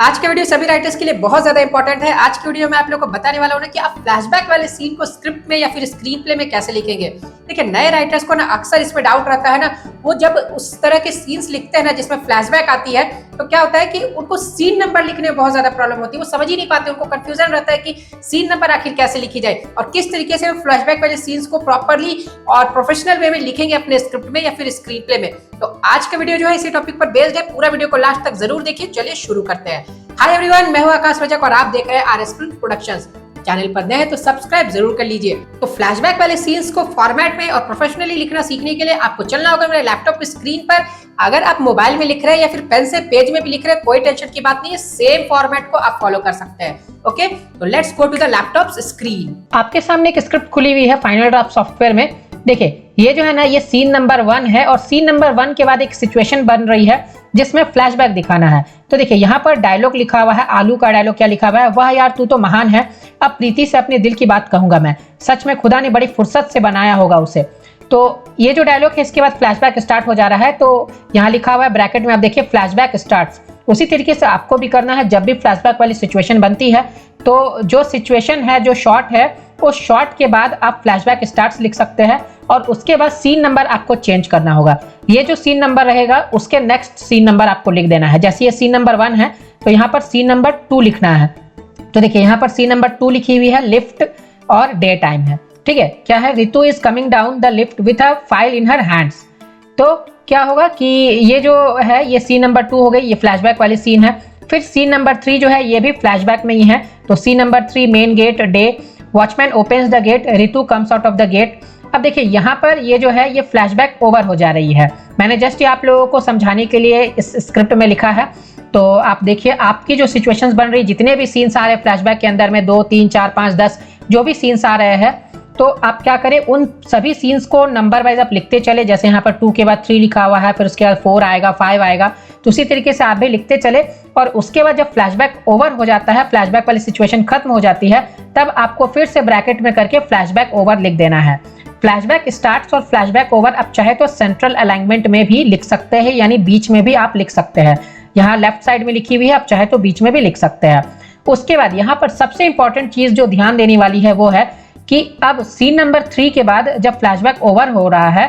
आज के वीडियो सभी राइटर्स के लिए बहुत ज्यादा इंपॉर्टेंट है। आज के वीडियो में आप लोगों को बताने वाला हूं ना कि आप फ्लैशबैक वाले सीन को स्क्रिप्ट में या फिर स्क्रीन प्ले में कैसे लिखेंगे। देखिए, नए राइटर्स को ना अक्सर इसमें डाउट रहता है ना, वो जब उस तरह के सीन्स लिखते हैं ना जिसमें फ्लैशबैक आती है तो क्या होता है कि उनको सीन नंबर लिखने में बहुत ज्यादा प्रॉब्लम होती है। वो समझ ही नहीं पाते, उनको कंफ्यूजन रहता है कि सीन नंबर आखिर कैसे लिखी जाए और किस तरीके से फ्लैशबैक वाले सीन्स को प्रॉपरली और प्रोफेशनल वे में लिखेंगे अपने स्क्रिप्ट में या फिर स्क्रीन प्ले में। तो आज का वीडियो जो है इसी टॉपिक पर बेस्ड है। पूरा वीडियो को लास्ट तक जरूर देखिए। चलिए शुरू करते हैं। हाय एवरीवन, मैं हूं आकाश वजक और आप देख रहे हैं आरएस फिल्म प्रोडक्शंस। चैनल पर नए हैं तो सब्सक्राइब जरूर कर लीजिए। तो फ्लैशबैक वाले सीन्स को फॉर्मेट में और प्रोफेशनली लिखना सीखने के लिए आपको चलना होगा मेरे लैपटॉप की स्क्रीन पर। अगर आप मोबाइल में लिख रहे हैं या फिर पेन से पेज में भी लिख रहे हैं, कोई टेंशन की बात नहीं है, सेम फॉर्मेट को आप फॉलो कर सकते हैं। ओके, तो let's go to the laptop screen. आपके सामने एक स्क्रिप्ट खुली हुई है फाइनल ड्राफ्ट सॉफ्टवेयर में। देखिए, ये जो है ना, ये सीन नंबर 1 है और सीन नंबर 1 के बाद एक सिचुएशन बन रही है जिसमें फ्लैशबैक दिखाना है। तो देखिए, यहाँ पर डायलॉग लिखा हुआ है। आलू का डायलॉग क्या लिखा हुआ है? वाह यार तू तो महान है, अब प्रीति से अपने दिल की बात कहूंगा मैं, सच में खुदा ने बड़ी फुर्सत से बनाया होगा उसे। तो ये जो डायलॉग है इसके बाद फ्लैशबैक स्टार्ट हो जा रहा है। तो यहाँ लिखा हुआ है ब्रैकेट में, आप देखिए फ्लैशबैक स्टार्ट्स। उसी तरीके से आपको भी करना है। जब भी फ्लैशबैक वाली सिचुएशन बनती है तो जो सिचुएशन है, जो शॉट है, उस शॉट के बाद आप फ्लैशबैक स्टार्ट्स लिख सकते हैं और उसके बाद सीन नंबर आपको चेंज करना होगा। ये जो सीन नंबर रहेगा उसके नेक्स्ट सीन नंबर आपको लिख देना है। जैसे ये सीन नंबर 1 है तो यहाँ पर सीन नंबर 2 लिखना है। तो देखिए, यहाँ पर सीन नंबर 2 लिखी हुई है, लिफ्ट और डे टाइम है। ठीक है, क्या है? Ritu is coming down the lift with a file in her hands. तो क्या होगा कि ये जो है ये सीन नंबर 2 हो गई, ये फ्लैशबैक वाली सीन है। फिर सीन नंबर 3 जो है ये भी फ्लैशबैक में ही है। तो scene number 3, main gate, day, watchman opens the gate, Ritu comes out of the gate. अब देखिए, यहाँ पर ये जो है ये फ्लैशबैक ओवर हो जा रही है। मैंने जस्ट ये आप लोगों को समझाने के लिए इस स्क्रिप्ट में लिखा है। तो आप देखिए, आपकी जो सिचुएशंस बन रही, जितने भी सीन्स आ रहे हैं फ्लैशबैक के अंदर में, 2, 3, 4, 5, 10 जो भी सीन्स आ रहे हैं, तो आप क्या करें, उन सभी सीन्स को नंबर वाइज आप लिखते चले। जैसे यहाँ पर 2 के बाद 3 लिखा हुआ है, फिर उसके बाद 4 आएगा, 5 आएगा, तो उसी तरीके से आप भी लिखते चले। और उसके बाद जब फ्लैशबैक ओवर हो जाता है, फ्लैशबैक वाली सिचुएशन खत्म हो जाती है, तब आपको फिर से ब्रैकेट में करके फ्लैशबैक ओवर लिख देना है। फ्लैशबैक स्टार्ट्स और फ्लैशबैक ओवर आप चाहे तो सेंट्रल अलाइनमेंट में भी लिख सकते हैं, यानी बीच में भी आप लिख सकते हैं। यहाँ लेफ्ट साइड में लिखी हुई है, आप चाहे तो बीच में भी लिख सकते हैं। उसके बाद यहाँ पर सबसे इंपॉर्टेंट चीज जो ध्यान देने वाली है वो है कि अब सीन नंबर 3 के बाद जब फ्लैशबैक ओवर हो रहा है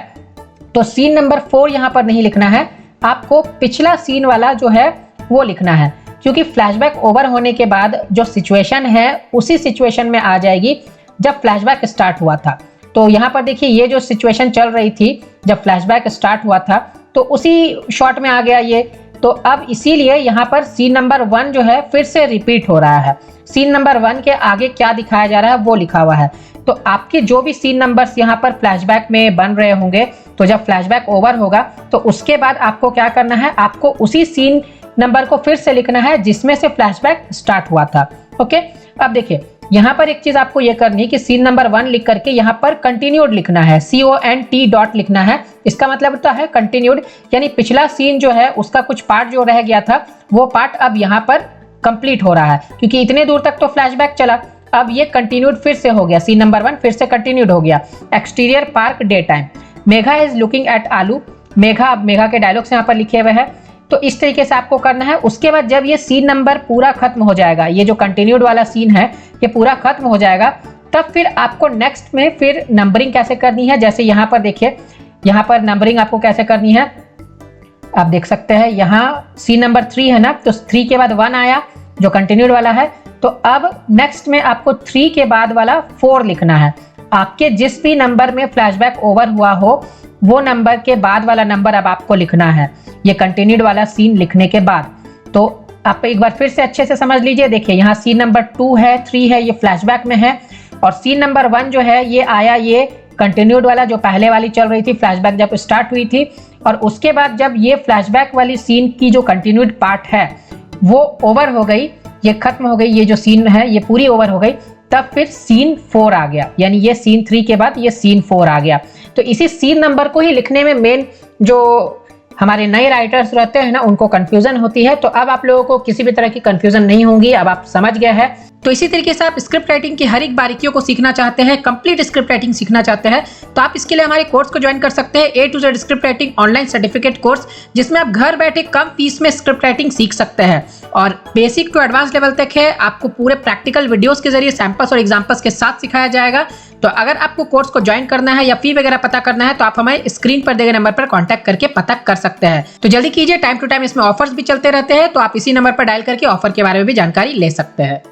तो सीन नंबर 4 यहाँ पर नहीं लिखना है, आपको पिछला सीन वाला जो है वो लिखना है। क्योंकि फ्लैशबैक ओवर होने के बाद जो सिचुएशन है उसी सिचुएशन में आ जाएगी जब फ्लैशबैक स्टार्ट हुआ था। तो यहाँ पर देखिए, ये जो सिचुएशन चल रही थी जब फ्लैशबैक स्टार्ट हुआ था तो उसी शॉट में आ गया ये। तो अब इसीलिए यहाँ पर सीन नंबर 1 जो है फिर से रिपीट हो रहा है। सीन नंबर 1 के आगे क्या दिखाया जा रहा है वो लिखा हुआ है। तो आपके जो भी सीन नंबर्स यहाँ पर फ्लैशबैक में बन रहे होंगे, तो जब फ्लैशबैक ओवर होगा तो उसके बाद आपको क्या करना है, आपको उसी सीन नंबर को फिर से लिखना है जिसमें से फ्लैशबैक स्टार्ट हुआ था। ओके, अब देखिए, यहाँ पर एक चीज आपको ये करनी है कि सीन नंबर 1 लिख करके यहाँ पर कंटिन्यूड लिखना है, CONT डॉट लिखना है। इसका मतलब होता है कंटिन्यूड, यानी पिछला सीन जो है उसका कुछ पार्ट जो रह गया था वो पार्ट अब यहाँ पर कंप्लीट हो रहा है। क्योंकि इतने दूर तक तो फ्लैशबैक चला, अब ये कंटिन्यूड फिर से हो गया। सीन नंबर 1 फिर से कंटिन्यूड हो गया। Exterior park, day time, Megha is looking at आलू। मेघा, अब मेघा के डायलॉग्स यहाँ पर लिखे हुए हैं। तो इस तरीके से आपको करना है। उसके बाद जब ये सीन नंबर पूरा खत्म हो जाएगा, ये जो कंटिन्यूड वाला सीन है ये पूरा खत्म हो जाएगा, तब फिर आपको नेक्स्ट में फिर नंबरिंग कैसे करनी है। जैसे यहाँ पर देखिए, यहाँ पर नंबरिंग आपको कैसे करनी है आप देख सकते हैं। यहाँ सीन नंबर 3 है ना, तो 3 के बाद 1 आया जो कंटिन्यूड वाला है। तो अब नेक्स्ट में आपको 3 के बाद वाला 4 लिखना है। आपके जिस भी नंबर में फ्लैशबैक ओवर हुआ हो वो नंबर के बाद वाला नंबर अब आपको लिखना है, ये कंटिन्यूड वाला सीन लिखने के बाद। तो आप एक बार फिर से अच्छे से समझ लीजिए। देखिए, यहाँ सीन नंबर 2 है, 3 है, ये फ्लैशबैक में है। और सीन नंबर 1 जो है ये आया, ये कंटिन्यूड वाला जो पहले वाली चल रही थी, फ्लैशबैक जब स्टार्ट हुई थी। और उसके बाद जब ये फ्लैशबैक वाली सीन की जो कंटिन्यूड पार्ट है वो ओवर हो गई, ये खत्म हो गई, ये जो सीन है ये पूरी ओवर हो गई, तब फिर सीन 4 आ गया। यानी ये सीन 3 के बाद ये सीन 4 आ गया। तो इसी सीन नंबर को ही लिखने में मेन जो हमारे नए राइटर्स रहते हैं ना, उनको कंफ्यूजन होती है। तो अब आप लोगों को किसी भी तरह की कंफ्यूजन नहीं होगी, अब आप समझ गए हैं। तो इसी तरीके से आप स्क्रिप्ट राइटिंग की हर एक बारीकियों को सीखना चाहते हैं, कंप्लीट स्क्रिप्ट राइटिंग सीखना चाहते हैं, तो आप इसके लिए हमारे कोर्स को ज्वाइन कर सकते हैं, A to Z script writing online certificate course, जिसमें आप घर बैठे कम फीस में स्क्रिप्ट राइटिंग सीख सकते हैं। और बेसिक टू एडवांस लेवल तक है, आपको पूरे प्रैक्टिकल वीडियोस के जरिए सैंपल्स और एग्जांपल्स के साथ सिखाया जाएगा। तो अगर आपको कोर्स को ज्वाइन करना है या फी वगैरह पता करना है, तो आप हमें स्क्रीन पर दिए गए नंबर पर कांटेक्ट करके पता कर सकते हैं। तो जल्दी कीजिए, टाइम टू टाइम इसमें ऑफर्स भी चलते रहते हैं, तो आप इसी नंबर पर डायल करके ऑफर के बारे में भी जानकारी ले सकते हैं।